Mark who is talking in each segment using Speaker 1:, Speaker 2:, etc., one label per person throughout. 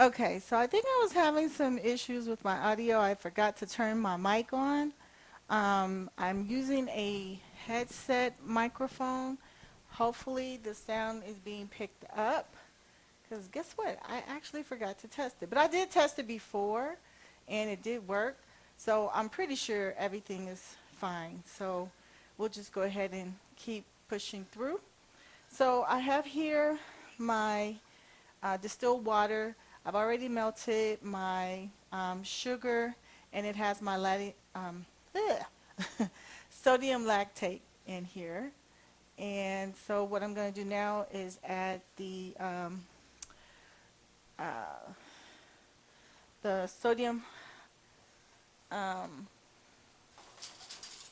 Speaker 1: Okay, so I think I was having some issues with my audio. I forgot to turn my mic on. I'm using a headset microphone. Hopefully the sound is being picked up. Because guess what? I actually forgot to test it. But I did test it before and it did work. So I'm pretty sure everything is fine. So we'll just go ahead and keep pushing through. So I have here my distilled water. I've already melted my sugar, and it has my sodium lactate in here. And so what I'm going to do now is add uh, the sodium, um,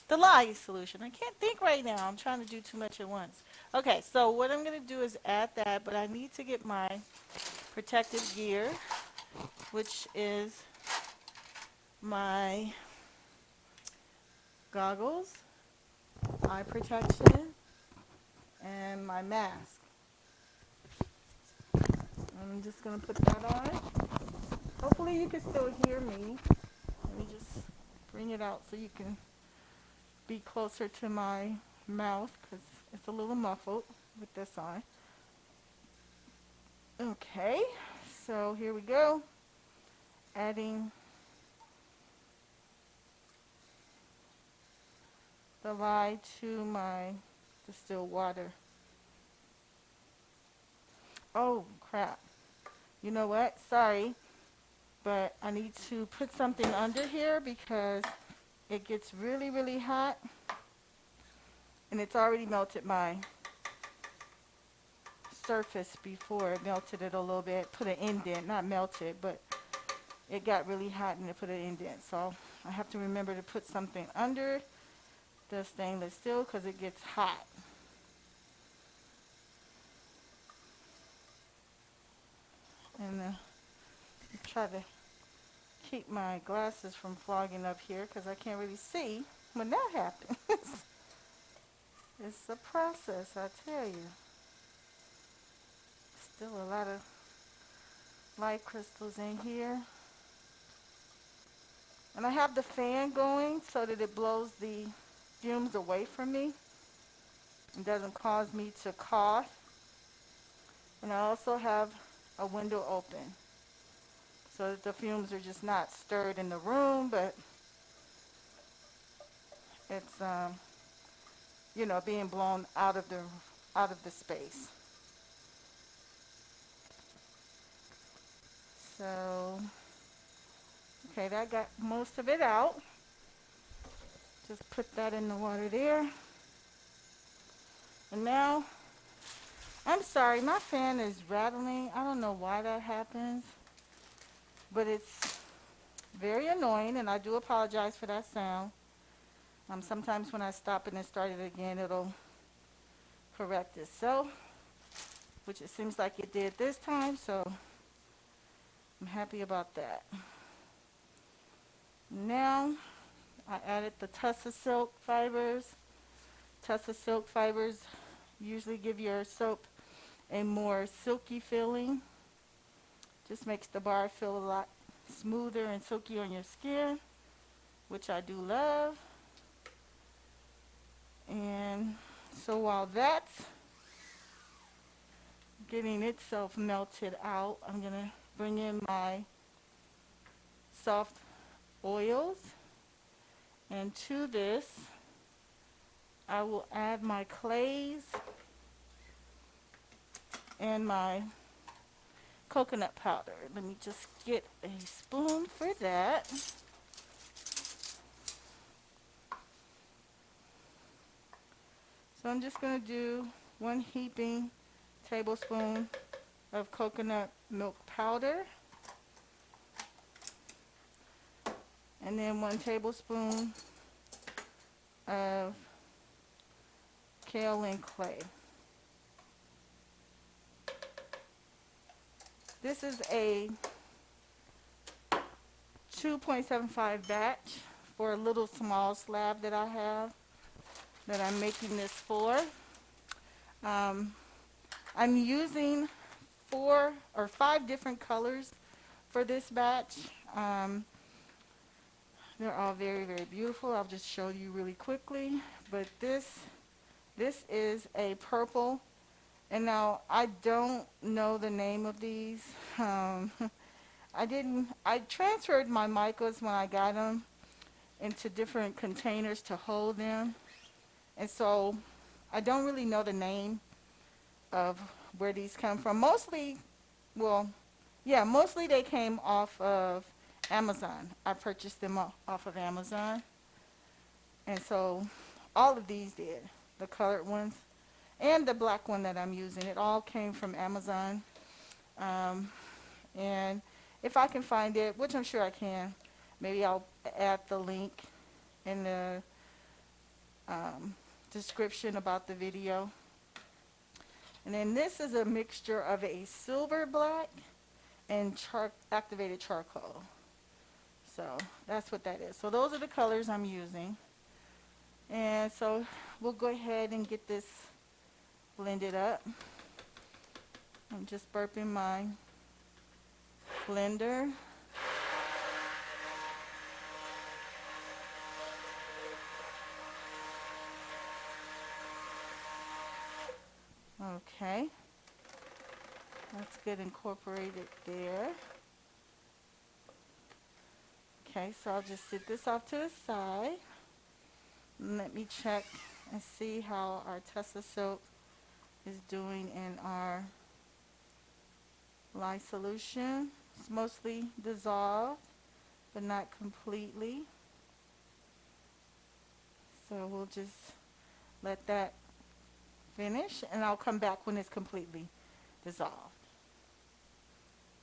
Speaker 1: the lye solution. I can't think right now. I'm trying to do too much at once. Okay, so what I'm going to do is add that, but I need to get my protective gear, which is my goggles, eye protection, and my mask. I'm just going to put that on. Hopefully you can still hear me. Let me just bring it out so you can be closer to my mouth because it's a little muffled with this on. Okay, so here we go. Adding the lye to my distilled water. Oh, crap. You know what? Sorry, but I need to put something under here because it gets really, really hot, and it's already melted my surface before. It melted it a little bit, put an indent, not melted, but it got really hot and it put an indent. So I have to remember to put something under the stainless steel because it gets hot. And try to keep my glasses from fogging up here because I can't really see when that happens. It's a process, I tell you. Still a lot of light crystals in here. And I have the fan going so that it blows the fumes away from me and doesn't cause me to cough. And I also have a window open so that the fumes are just not stirred in the room, but it's being blown out of the space. So okay, that got most of it out. Just put that in the water there. And now, I'm sorry, my fan is rattling. I don't know why that happens, but it's very annoying, and I do apologize for that sound. Sometimes when I stop and then start it again, it'll correct itself, which it seems like it did this time, so I'm happy about that. Now, I added the tussa silk fibers. Tussa silk fibers usually give your soap a more silky feeling. Just makes the bar feel a lot smoother and silky on your skin, which I do love. And so while that's getting itself melted out, I'm going to bring in my soft oils. And to this, I will add my clays and my coconut powder. Let me just get a spoon for that. So I'm just going to do 1 heaping tablespoon of coconut milk powder, and then 1 tablespoon of kaolin clay. This is a 2.75 batch for a little small slab that I have that I'm making this for. I'm using 4 or 5 different colors for this batch. Um, they're all very, very beautiful. I'll just show you really quickly. But this is a purple. And now I don't know the name of these. Um, I transferred my micas when I got them into different containers to hold them. And so I don't really know the name of where these come from. Mostly, well, yeah, mostly they came off of Amazon. I purchased them off of Amazon. And so all of these did, the colored ones and the black one that I'm using. It all came from Amazon. Um, and if I can find it, which I'm sure I can, maybe I'll add the link in the description about the video. And then this is a mixture of a silver black and activated charcoal. So that's what that is. So those are the colors I'm using. And so we'll go ahead and get this blended up. I'm just burping my blender. Okay, that's good incorporated there. Okay, so I'll just sit this off to the side. And let me check and see how our Tessa soap is doing in our lye solution. It's mostly dissolved, but not completely. So we'll just let that finish, and I'll come back when it's completely dissolved.